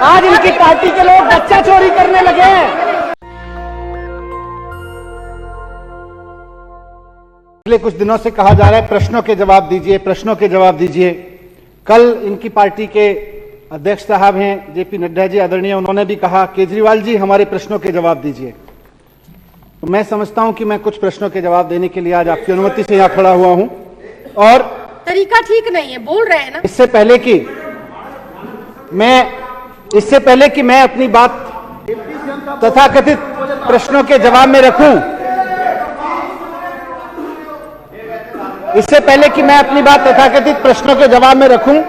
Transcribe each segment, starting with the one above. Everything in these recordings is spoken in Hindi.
आज इनकी पार्टी के लोग बच्चा चोरी करने लगे हैं। पिछले कुछ दिनों से कहा जा रहा है प्रश्नों के जवाब दीजिए, प्रश्नों के जवाब दीजिए। कल इनकी पार्टी के अध्यक्ष साहब हैं जेपी नड्डा जी आदरणीय, उन्होंने भी कहा केजरीवाल जी हमारे प्रश्नों के जवाब दीजिए। तो मैं समझता हूं कि मैं कुछ प्रश्नों के जवाब देने के लिए आज आपकी अनुमति से यहां खड़ा हुआ हूं। और तरीका ठीक नहीं है, बोल रहे हैं ना। इससे पहले कि मैं अपनी बात तथाकथित प्रश्नों के जवाब में रखूं, इससे पहले कि मैं अपनी बात तथाकथित प्रश्नों के जवाब में रखूं,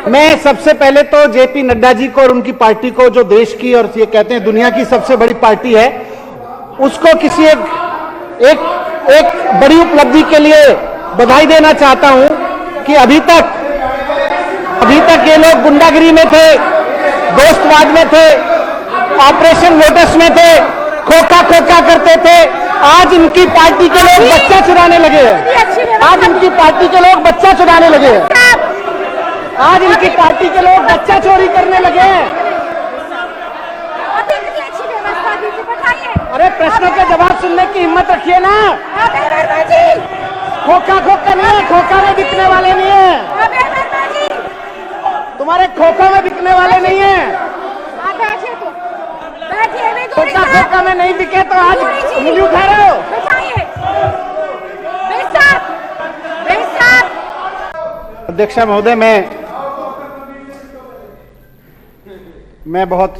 मैं सबसे पहले तो जेपी नड्डा जी को और उनकी पार्टी को, जो देश की और ये कहते हैं दुनिया की सबसे बड़ी पार्टी है, उसको किसी एक बड़ी उपलब्धि के लिए बधाई देना चाहता हूं कि अभी तक ये लोग गुंडागिरी में थे, दोस्तवाद में थे, ऑपरेशन लोटस में थे, खोखा करते थे। आज इनकी पार्टी के लोग बच्चा चुराने लगे हैं। आज इनकी पार्टी के लोग बच्चा चुराने लगे हैं। आज इनकी पार्टी के लोग बच्चा चोरी करने लगे हैं। अरे प्रश्नों के जवाब सुनने की हिम्मत रखिए ना। खोखा नहीं है, खोखा में बिकने वाले नहीं है, तुम्हारे खोखा में बिकने वाले नहीं है। खोखा में नहीं बिके तो आज उंगली उठा रहे हो। अध्यक्ष महोदय, मैं बहुत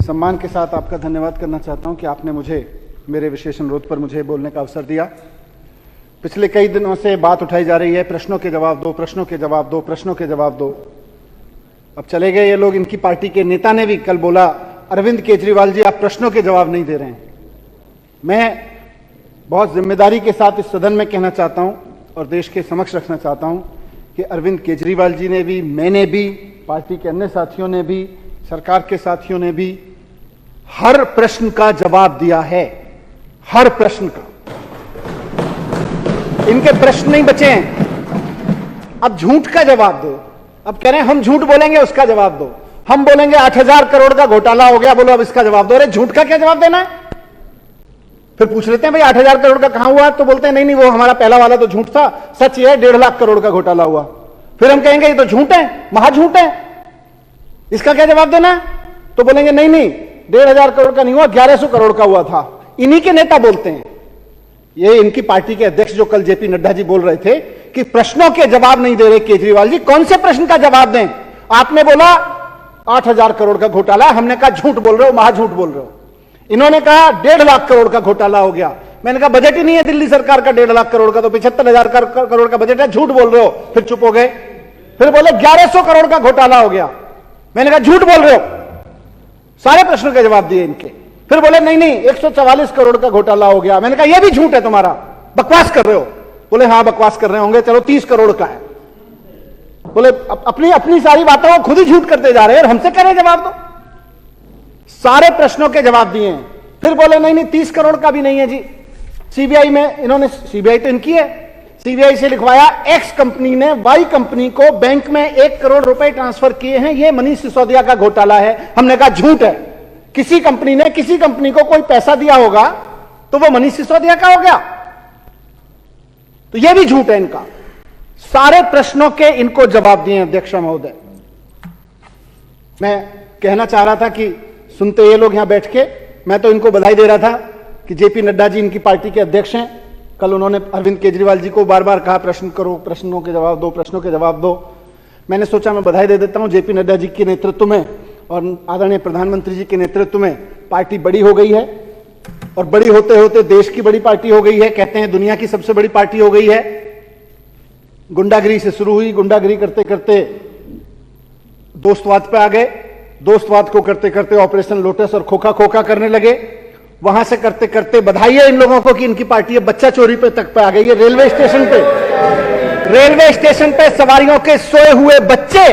सम्मान के साथ आपका धन्यवाद करना चाहता हूं कि आपने मुझे मेरे विशेष अनुरोध पर मुझे बोलने का अवसर दिया। पिछले कई दिनों से बात उठाई जा रही है प्रश्नों के जवाब दो, प्रश्नों के जवाब दो, प्रश्नों के जवाब दो। अब चले गए ये लोग। इनकी पार्टी के नेता ने भी कल बोला, अरविंद केजरीवाल जी आप प्रश्नों के जवाब नहीं दे रहे हैं। मैं बहुत जिम्मेदारी के साथ इस सदन में कहना चाहता हूं और देश के समक्ष रखना चाहता हूं कि अरविंद केजरीवाल जी ने भी, मैंने भी, पार्टी के अन्य साथियों ने भी, सरकार के साथियों ने भी हर प्रश्न का जवाब दिया है। हर प्रश्न का। इनके प्रश्न नहीं बचे हैं। अब झूठ का जवाब दो। अब कह रहे हैं हम झूठ बोलेंगे, उसका जवाब दो। हम बोलेंगे 8,000 करोड़ का घोटाला हो गया, बोलो अब इसका जवाब दो। अरे झूठ का क्या जवाब देना है? फिर पूछ लेते हैं भाई 8,000 करोड़ का कहां हुआ, तो बोलते हैं नहीं वो हमारा पहला वाला तो झूठ था, सच ये है 1.5 लाख करोड़ का घोटाला हुआ। फिर हम कहेंगे ये तो झूठ है, महाझूठ है, इसका क्या जवाब देना है? तो बोलेंगे नहीं 1,500 करोड़ का नहीं हुआ, 1,100 करोड़ का हुआ था। इन्हीं के नेता बोलते हैं। ये इनकी पार्टी के अध्यक्ष जो कल जेपी नड्डा जी बोल रहे थे कि प्रश्नों के जवाब नहीं दे रहे केजरीवाल जी, कौन से प्रश्न का जवाब दें? आपने बोला 8,000 करोड़ का घोटाला, हमने कहा झूठ बोल रहे हो, महाझूठ बोल रहे हो। इन्होंने कहा 1.5 लाख करोड़ का घोटाला हो गया। मैंने कहा बजट ही नहीं है दिल्ली सरकार का 1.5 लाख करोड़ का, तो 75,000 करोड़ का बजट है, झूठ बोल रहे हो। फिर चुप हो गए। फिर बोले 1,100 करोड़ का घोटाला हो गया। मैंने कहा झूठ बोल रहे हो। सारे प्रश्नों के जवाब दिए इनके। फिर बोले नहीं 144 करोड़ का घोटाला हो गया। मैंने कहा यह भी झूठ है तुम्हारा, बकवास कर रहे हो। बोले हाँ बकवास कर रहे होंगे, चलो 30 करोड़ का है। बोले अपनी सारी बातों को खुद ही झूठ करते जा रहे हैं और हमसे कह रहे हैं जवाब दो। सारे प्रश्नों के जवाब दिए हैं। फिर बोले नहीं 30 करोड़ का भी नहीं है जी। सीबीआई में इन्होंने, सीबीआई तो इनकी है, सीबीआई से लिखवाया एक्स कंपनी ने वाई कंपनी को बैंक में 1 करोड़ रुपए ट्रांसफर किए हैं, यह मनीष सिसोदिया का घोटाला है। हमने कहा झूठ है। किसी कंपनी ने किसी कंपनी को कोई पैसा दिया होगा तो वो मनीष सिसोदिया का हो गया, तो यह भी झूठ है इनका। सारे प्रश्नों के इनको जवाब दिए अध्यक्ष महोदय। मैं कहना चाह रहा था कि सुनते ये लोग यहां बैठ के, मैं तो इनको बधाई दे रहा था कि जेपी नड्डा जी इनकी पार्टी के अध्यक्ष हैं। कल उन्होंने अरविंद केजरीवाल जी को बार बार कहा प्रश्न करो, प्रश्नों के जवाब दो, प्रश्नों के जवाब दो। मैंने सोचा मैं बधाई दे देता हूं जेपी नड्डा जी के नेतृत्व में और आदरणीय प्रधानमंत्री जी के नेतृत्व में पार्टी बड़ी हो गई है और बड़ी होते होते देश की बड़ी पार्टी हो गई है। कहते हैं दुनिया की सबसे बड़ी पार्टी हो गई है। गुंडागिरी से शुरू हुई, गुंडागिरी करते करते दोस्तवाद पे आ गए, दोस्तवाद को करते करते ऑपरेशन लोटस और खोखा करने लगे। वहां से करते करते बधाई है इन लोगों को कि इनकी पार्टी अब बच्चा चोरी पे तक पे आ गई है। रेलवे स्टेशन पे सवारियों के सोए हुए बच्चे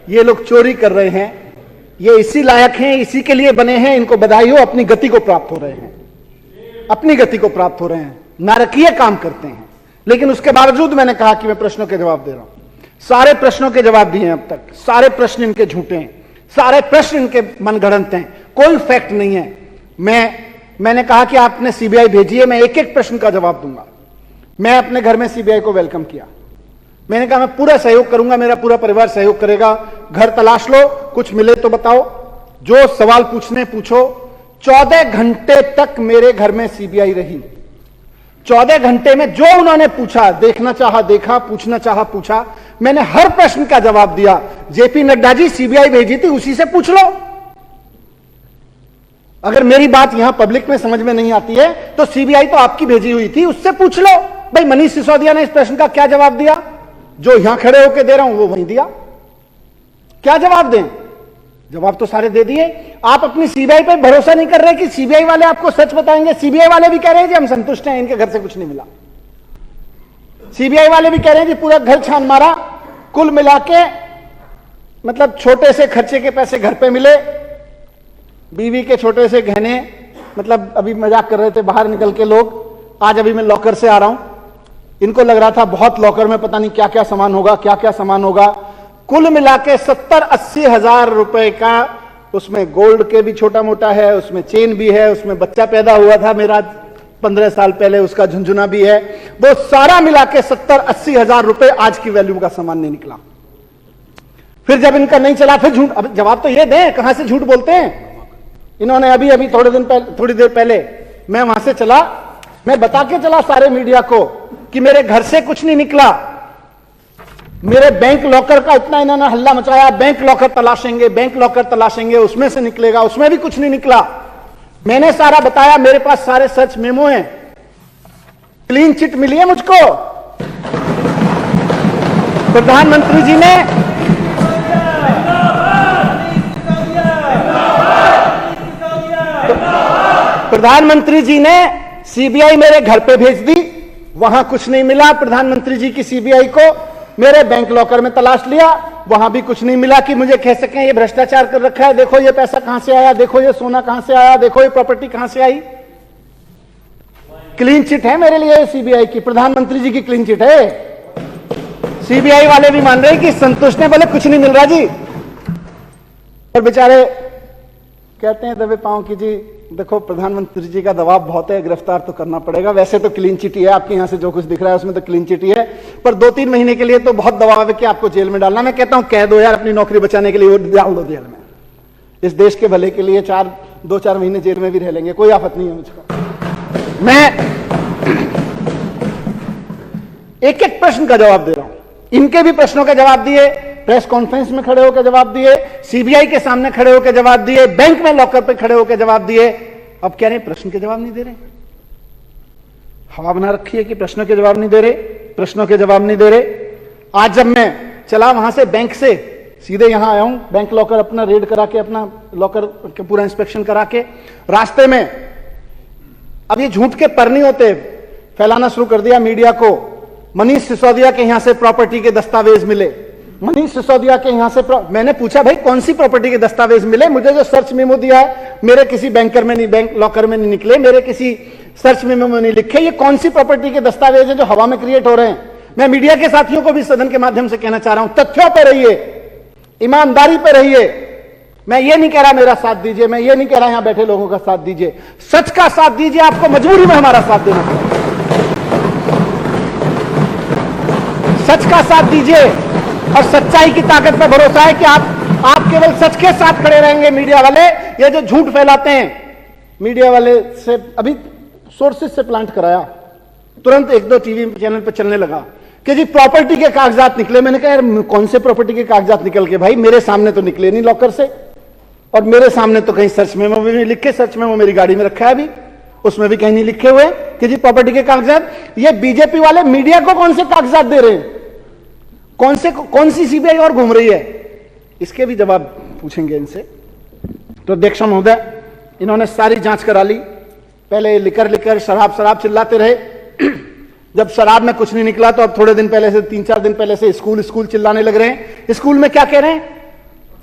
ये लोग चोरी कर रहे हैं। ये इसी लायक हैं, इसी के लिए बने हैं। इनको बधाई हो, अपनी गति को प्राप्त हो रहे हैं, अपनी गति को प्राप्त हो रहे हैं, नारकीय काम करते हैं। लेकिन उसके बावजूद मैंने कहा कि मैं प्रश्नों के जवाब दे रहा हूं। सारे प्रश्नों के जवाब दिए हैं अब तक। सारे प्रश्न इनके झूठे हैं। सारे प्रश्न इनके मनगढ़ंत हैं, कोई फैक्ट नहीं है। मैंने कहा कि आपने सीबीआई भेजी है, मैं एक एक प्रश्न का जवाब दूंगा। मैं अपने घर में सीबीआई को वेलकम किया, मैंने कहा मैं पूरा सहयोग करूंगा, मेरा पूरा परिवार सहयोग करेगा। घर तलाश लो, कुछ मिले तो बताओ, जो सवाल पूछने पूछो। 14 घंटे तक मेरे घर में सीबीआई रही। 14 घंटे में जो उन्होंने पूछा, देखना चाहा देखा, पूछना चाहा पूछा, मैंने हर प्रश्न का जवाब दिया। जेपी नड्डा जी सीबीआई भेजी थी, उसी से पूछ लो। अगर मेरी बात यहां पब्लिक में समझ में नहीं आती है तो सीबीआई तो आपकी भेजी हुई थी, उससे पूछ लो। भाई मनीष सिसोदिया ने इस प्रश्न का क्या जवाब दिया? जो यहां खड़े होकर दे रहा हूं वो वहीं दिया। क्या जवाब दें? जवाब तो सारे दे दिए। आप अपनी सीबीआई पर भरोसा नहीं कर रहे कि सीबीआई वाले आपको सच बताएंगे। सीबीआई वाले भी कह रहे हैं कि हम संतुष्ट हैं, इनके घर से कुछ नहीं मिला। सीबीआई वाले भी कह रहे हैं कि पूरा घर छान मारा, कुल मिला के मतलब छोटे से खर्चे के पैसे घर पे मिले, बीवी के छोटे से गहने, मतलब अभी मजाक कर रहे थे बाहर निकल के लोग। आज अभी मैं लॉकर से आ रहा हूं, इनको लग रहा था बहुत लॉकर में पता नहीं क्या क्या सामान होगा, क्या क्या सामान होगा। कुल मिला के 70-80 हजार रुपए का, उसमें गोल्ड के भी छोटा मोटा है, उसमें चेन भी है, उसमें बच्चा पैदा हुआ था मेरा 15 साल पहले, उसका झुंझुना भी है। वो सारा मिला के 70-80 हजार रुपए आज की वैल्यू का सामान नहीं निकला। फिर जब इनका नहीं चला, फिर झूठ। अब जवाब तो ये दें, कहां से झूठ बोलते हैं? इन्होंने अभी थोड़ी देर पहले मैं वहां से चला, मैं बता के चला सारे मीडिया को कि मेरे घर से कुछ नहीं निकला। मेरे बैंक लॉकर का इतना इन्होंने हल्ला मचाया, बैंक लॉकर तलाशेंगे, बैंक लॉकर तलाशेंगे, उसमें से निकलेगा, उसमें भी कुछ नहीं निकला। मैंने सारा बताया, मेरे पास सारे सर्च मेमो हैं, क्लीन चिट मिली है मुझको। प्रधानमंत्री जी ने सीबीआई मेरे घर पे भेज दी, वहां कुछ नहीं मिला। प्रधानमंत्री जी की सीबीआई को मेरे बैंक लॉकर में तलाश लिया, वहां भी कुछ नहीं मिला कि मुझे कह सकें ये भ्रष्टाचार कर रखा है, देखो ये पैसा कहां से आया, देखो ये सोना कहां से आया, देखो ये प्रॉपर्टी कहां से आई। क्लीन चिट है मेरे लिए सीबीआई की, प्रधानमंत्री जी की क्लीन चिट है। सीबीआई वाले भी मान रहे कि संतुष्ट हैं, बोले कुछ नहीं मिल रहा जी। और बेचारे कहते हैं दबे पांव की जी देखो प्रधानमंत्री जी का दबाव बहुत है, गिरफ्तार तो करना पड़ेगा। वैसे तो क्लीन चिट ही है, आपके यहां से जो कुछ दिख रहा है उसमें तो क्लीन चिट ही है, पर 2-3 महीने के लिए तो बहुत दबाव है कि आपको जेल में डालना। मैं कहता हूं कह दो यार, अपनी नौकरी बचाने के लिए वो डाल दो जेल में। इस देश के भले के लिए 2-4 महीने जेल में भी रह लेंगे, कोई आफत नहीं है मुझको। मैं एक एक प्रश्न का जवाब दे रहा हूं, इनके भी प्रश्नों का जवाब दिए, प्रेस कॉन्फ्रेंस में खड़े होकर जवाब दिए, सीबीआई के सामने खड़े होकर जवाब दिए, बैंक में लॉकर पे खड़े होकर जवाब दिए। अब कह रहे प्रश्न के जवाब नहीं दे रहे। हवा बना रखी है कि प्रश्नों के जवाब नहीं दे रहे, प्रश्नों के जवाब नहीं दे रहे। आज जब मैं चला वहां से बैंक से सीधे यहां आया हूं, बैंक लॉकर अपना रेड करा के, अपना लॉकर के पूरा इंस्पेक्शन करा के, रास्ते में अब ये झूठ के पर नहीं होते, फैलाना शुरू कर दिया मीडिया को। मनीष सिसोदिया के यहां से प्रॉपर्टी के दस्तावेज मिले, मनीष सिसोदिया के यहां से मैंने पूछा भाई कौन सी प्रॉपर्टी के दस्तावेज मिले? मुझे जो सर्च मेमो दिया है मेरे किसी बैंकर में नहीं, बैंक लॉकर में नहीं निकले, मेरे किसी सर्च मेमो में नहीं लिखे। ये कौन सी प्रॉपर्टी के दस्तावेज है जो हवा में क्रिएट हो रहे हैं? मैं मीडिया के साथियों को भी सदन के माध्यम से कहना चाह रहा हूं, तथ्यों पर रहिए, ईमानदारी पर रहिए। मैं ये नहीं कह रहा मेरा साथ दीजिए, मैं ये नहीं कह रहा यहां बैठे लोगों का साथ दीजिए, सच का साथ दीजिए। आपको मजबूरी में हमारा साथ देना पड़ेगा, सच का साथ दीजिए। और सच्चाई की ताकत पर भरोसा है कि आप केवल सच के साथ खड़े रहेंगे। मीडिया वाले ये जो झूठ फैलाते हैं, मीडिया वाले से अभी सोर्सेस से प्लांट कराया, तुरंत 1-2 टीवी चैनल पर चलने लगा कि जी प्रॉपर्टी के कागजात निकले। मैंने कहा यार कौन से प्रॉपर्टी के कागजात निकल के? भाई मेरे सामने तो निकले नहीं लॉकर से, और मेरे सामने तो कहीं सर्च मेमो भी नहीं लिखे। सर्च मेमो मेरी गाड़ी में रखा है अभी, उसमें भी कहीं नहीं लिखे हुए कि जी प्रॉपर्टी के कागजात। ये बीजेपी वाले मीडिया को कौन से कागजात दे रहे हैं? कौन सी सीबीआई और घूम रही है? इसके भी जवाब पूछेंगे इनसे। तो अध्यक्ष महोदय, इन्होंने सारी जांच करा ली। पहले लिकर शराब चिल्लाते रहे। जब शराब में कुछ नहीं निकला तो अब थोड़े दिन पहले से, 3-4 दिन पहले से स्कूल चिल्लाने लग रहे हैं। स्कूल में क्या कह रहे हैं?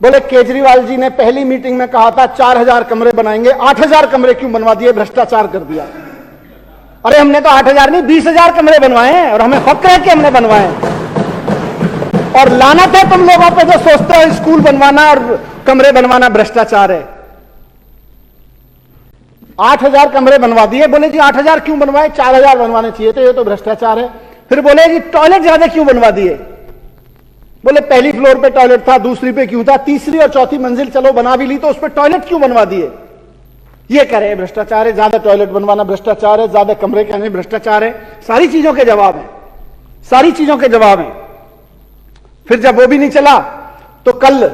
बोले केजरीवाल जी ने पहली मीटिंग में कहा था 4000 कमरे बनाएंगे, 8000 कमरे क्यों बनवा दिए? भ्रष्टाचार कर दिया। अरे हमने तो 8000 नहीं 20,000 कमरे बनवाए हैं, और हमें फक्र है कि हमने बनवाए। और लानत है तुम लोगों पे जो सोचते हो स्कूल बनवाना और कमरे बनवाना भ्रष्टाचार है। 8,000 कमरे बनवा दिए, बोले जी 8,000 क्यों बनवाए, 4,000 बनवाने चाहिए थे, ये तो भ्रष्टाचार है। फिर बोले जी टॉयलेट ज्यादा क्यों बनवा दिए, बोले पहली फ्लोर पे टॉयलेट था, दूसरी पे क्यों था, तीसरी और चौथी मंजिल चलो बना भी ली तो उस पर टॉयलेट क्यों बनवा दिए। ये कह रहे हैं भ्रष्टाचार है, ज्यादा टॉयलेट बनवाना भ्रष्टाचार है, ज्यादा कमरे कहने भ्रष्टाचार है। सारी चीजों के जवाब है, सारी चीजों के जवाब हैं। फिर जब वो भी नहीं चला तो कल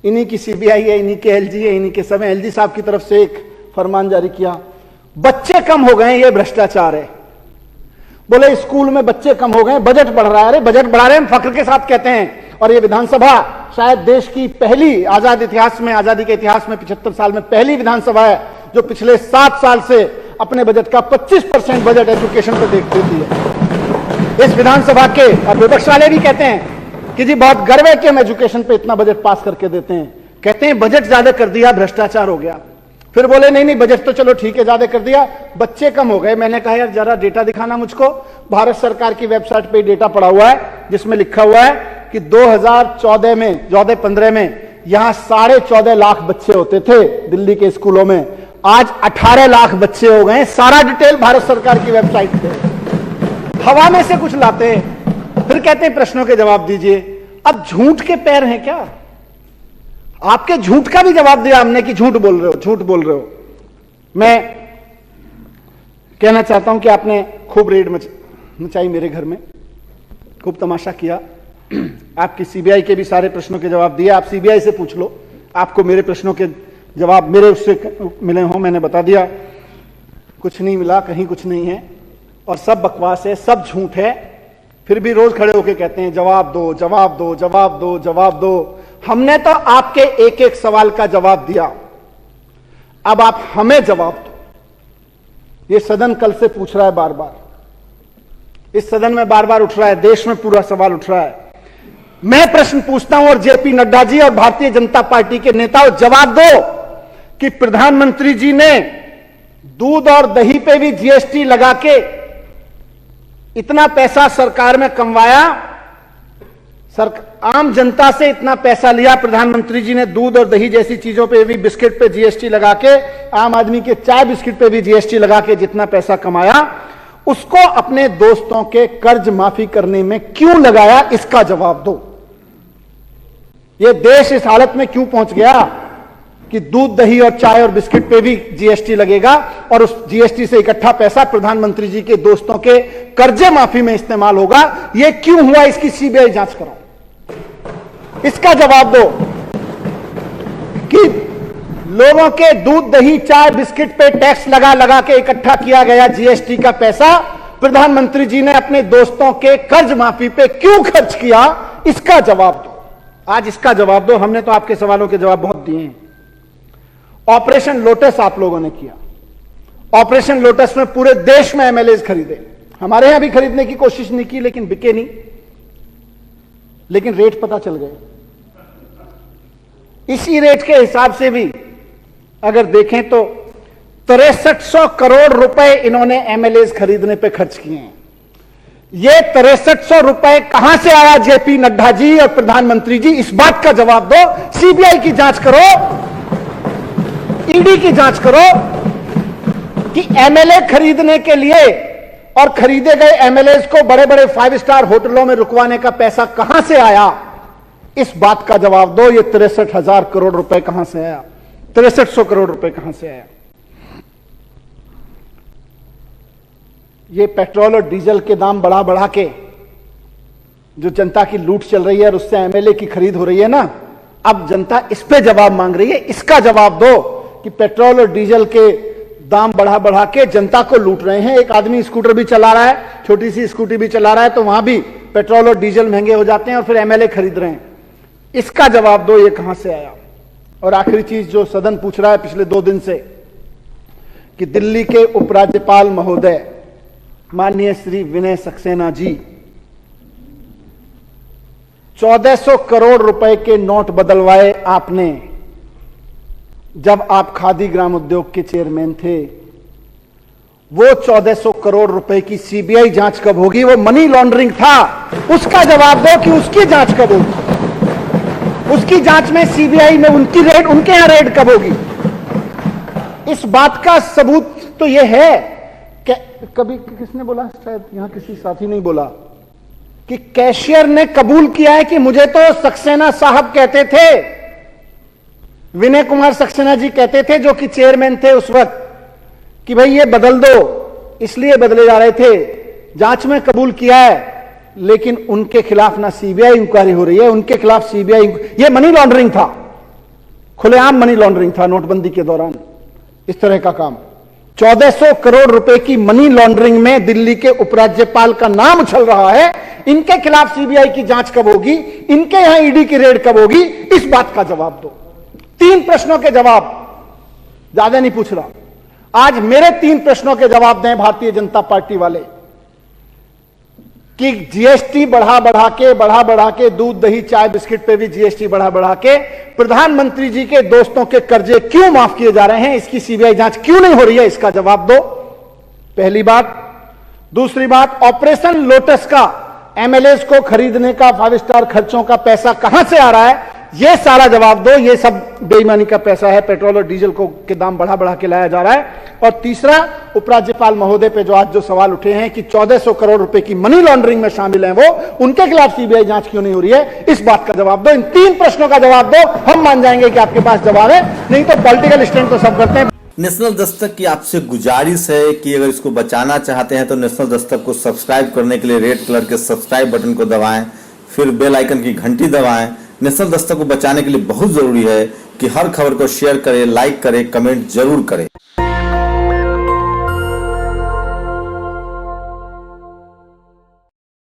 इन्हीं की सीबीआई है, इन्हीं के एलजी है, इन्हीं के समय एलजी साहब की तरफ से एक फरमान जारी किया, बच्चे कम हो गए ये भ्रष्टाचार है। बोले स्कूल में बच्चे कम हो गए, बजट बढ़ रहा है। अरे बजट बढ़ा रहे हैं, हम फख्र के साथ कहते हैं। और ये विधानसभा शायद देश की पहली आजाद इतिहास में, आजादी के इतिहास में 75 साल में पहली विधानसभा है जो पिछले 7 साल से अपने बजट का 25% बजट एजुकेशन पर देख देती है। इस विधानसभा के और विपक्ष वाले भी कहते हैं कि जी बहुत गर्व है कि हम एजुकेशन पे इतना बजट पास करके देते हैं। कहते हैं बजट ज्यादा कर दिया, भ्रष्टाचार हो गया। फिर बोले नहीं नहीं बजट तो चलो ठीक है ज्यादा कर दिया, बच्चे कम हो गए। मैंने कहा यार जरा डेटा दिखाना मुझको। भारत सरकार की वेबसाइट पे डेटा पड़ा हुआ है जिसमें लिखा हुआ है कि 2014 में 14-15 में यहां 14.5 लाख बच्चे होते थे दिल्ली के स्कूलों में, आज 18 लाख बच्चे हो गए। सारा डिटेल भारत सरकार की वेबसाइट पे। हवा में से कुछ लाते हैं, फिर कहते हैं प्रश्नों के जवाब दीजिए। अब झूठ के पैर हैं क्या? आपके झूठ का भी जवाब दिया हमने कि झूठ बोल रहे हो, झूठ बोल रहे हो। मैं कहना चाहता हूं कि आपने खूब रेड मचाई मेरे घर में, खूब तमाशा किया। आपकी सीबीआई के भी सारे प्रश्नों के जवाब दिए। आप सीबीआई से पूछ लो, आपको मेरे प्रश्नों के जवाब मेरे उससे मिले हों। मैंने बता दिया कुछ नहीं मिला, कहीं कुछ नहीं है और सब बकवास है, सब झूठ है। फिर भी रोज खड़े होकर कहते हैं जवाब दो, जवाब दो, जवाब दो, जवाब दो। हमने तो आपके एक एक सवाल का जवाब दिया, अब आप हमें जवाब दो। ये सदन कल से पूछ रहा है बार बार, इस सदन में बार बार उठ रहा है, देश में पूरा सवाल उठ रहा है। मैं प्रश्न पूछता हूं और जेपी नड्डा जी और भारतीय जनता पार्टी के नेताओं जवाब दो कि प्रधानमंत्री जी ने दूध और दही पे भी जीएसटी लगा के इतना पैसा सरकार में कमवाया, आम जनता से इतना पैसा लिया प्रधानमंत्री जी ने, दूध और दही जैसी चीजों पे भी, बिस्किट पे जीएसटी लगा के, आम आदमी के चाय बिस्किट पे भी जीएसटी लगा के जितना पैसा कमाया, उसको अपने दोस्तों के कर्ज माफी करने में क्यों लगाया, इसका जवाब दो। यह देश इस हालत में क्यों पहुंच गया कि दूध दही और चाय और बिस्किट पे भी जीएसटी लगेगा और उस जीएसटी से इकट्ठा पैसा प्रधानमंत्री जी के दोस्तों के कर्जे माफी में इस्तेमाल होगा। यह क्यों हुआ, इसकी सीबीआई जांच करो, इसका जवाब दो कि लोगों के दूध दही चाय बिस्किट पे टैक्स लगा लगा के इकट्ठा किया गया जीएसटी का पैसा प्रधानमंत्री जी ने अपने दोस्तों के कर्ज माफी पे क्यों खर्च किया, इसका जवाब दो। आज इसका जवाब दो। हमने तो आपके सवालों के जवाब बहुत दिए हैं। ऑपरेशन लोटस आप लोगों ने किया, ऑपरेशन लोटस में पूरे देश में एमएलए खरीदे, हमारे यहां भी खरीदने की कोशिश नहीं की लेकिन बिके नहीं, लेकिन रेट पता चल गए। इसी रेट के हिसाब से भी अगर देखें तो 6300 करोड़ रुपए इन्होंने एमएलए खरीदने पे खर्च किए हैं। ये 6300 रुपए कहां से आया जेपी नड्डा जी और प्रधानमंत्री जी, इस बात का जवाब दो। सीबीआई की जांच करो, ईडी की जांच करो कि एमएलए खरीदने के लिए और खरीदे गए एमएलए को बड़े बड़े 5 स्टार होटलों में रुकवाने का पैसा कहां से आया, इस बात का जवाब दो। ये 63,000 करोड़ रुपए कहां से आया, 6300 करोड़ रुपए कहां से आया। ये पेट्रोल और डीजल के दाम बढ़ा बढ़ा के जो जनता की लूट चल रही है और उससे एमएलए की खरीद हो रही है ना, अब जनता इस पे जवाब मांग रही है। इसका जवाब दो कि पेट्रोल और डीजल के दाम बढ़ा बढ़ा के जनता को लूट रहे हैं। एक आदमी स्कूटर भी चला रहा है, छोटी सी स्कूटी भी चला रहा है, तो वहां भी पेट्रोल और डीजल महंगे हो जाते हैं और फिर एमएलए खरीद रहे हैं। इसका जवाब दो, ये कहां से आया। और आखिरी चीज जो सदन पूछ रहा है पिछले 2 दिन से कि दिल्ली के उपराज्यपाल महोदय माननीय श्री विनय सक्सेना जी 1400 करोड़ रुपए के नोट बदलवाए आपने जब आप खादी ग्राम उद्योग के चेयरमैन थे। वो 1400 करोड़ रुपए की सीबीआई जांच कब होगी? वो मनी लॉन्ड्रिंग था, उसका जवाब दो कि उसकी जांच कब होगी। उसकी जांच में सीबीआई में उनकी रेड, उनके यहां रेड कब होगी? इस बात का सबूत तो यह है कि कभी किसने बोला, शायद यहां किसी साथी ने बोला कि कैशियर ने कबूल किया है कि मुझे तो सक्सेना साहब कहते थे, विनय कुमार सक्सेना जी कहते थे जो कि चेयरमैन थे उस वक्त, कि भाई ये बदल दो, इसलिए बदले जा रहे थे। जांच में कबूल किया है, लेकिन उनके खिलाफ ना सीबीआई इंक्वायरी हो रही है, उनके खिलाफ सीबीआई, ये मनी लॉन्ड्रिंग था, खुलेआम मनी लॉन्ड्रिंग था नोटबंदी के दौरान। इस तरह का काम 1400 करोड़ रुपए की मनी लॉन्ड्रिंग में दिल्ली के उपराज्यपाल का नाम उछल रहा है। इनके खिलाफ सीबीआई की जांच कब होगी, इनके यहां ईडी की रेड कब होगी, इस बात का जवाब दो। 3 प्रश्नों के जवाब, ज्यादा नहीं पूछ रहा, आज मेरे 3 प्रश्नों के जवाब दें भारतीय जनता पार्टी वाले कि जीएसटी बढ़ा बढ़ा के दूध दही चाय बिस्किट पे भी जीएसटी बढ़ा के प्रधानमंत्री जी के दोस्तों के कर्जे क्यों माफ किए जा रहे हैं, इसकी सीबीआई जांच क्यों नहीं हो रही है, इसका जवाब दो, पहली बात। दूसरी बात, ऑपरेशन लोटस का एमएलएस को खरीदने का 5 स्टार खर्चों का पैसा कहां से आ रहा है, यह सारा जवाब दो। यह सब बेईमानी का पैसा है, पेट्रोल और डीजल को के दाम बढ़ा के लाया जा रहा है। और तीसरा, उपराज्यपाल महोदय पे जो आज जो सवाल उठे हैं कि 1400 करोड़ रुपए की मनी लॉन्ड्रिंग में शामिल हैं वो, उनके खिलाफ सीबीआई जांच क्यों नहीं हो रही है, इस बात का जवाब दो। इन 3 प्रश्नों का जवाब दो, हम मान जाएंगे कि आपके पास जवाब है, नहीं तो पॉलिटिकल स्टैंड तो सब करते हैं। नेशनल दस्तक की आपसे गुजारिश है कि अगर इसको बचाना चाहते हैं तो नेशनल दस्तक को सब्सक्राइब करने के लिए रेड कलर के सब्सक्राइब बटन को दबाएं, फिर बेल आइकन की घंटी दबाएं। नेशनल दस्तक को बचाने के लिए बहुत जरूरी है कि हर खबर को शेयर करें, लाइक करें, कमेंट जरूर करें।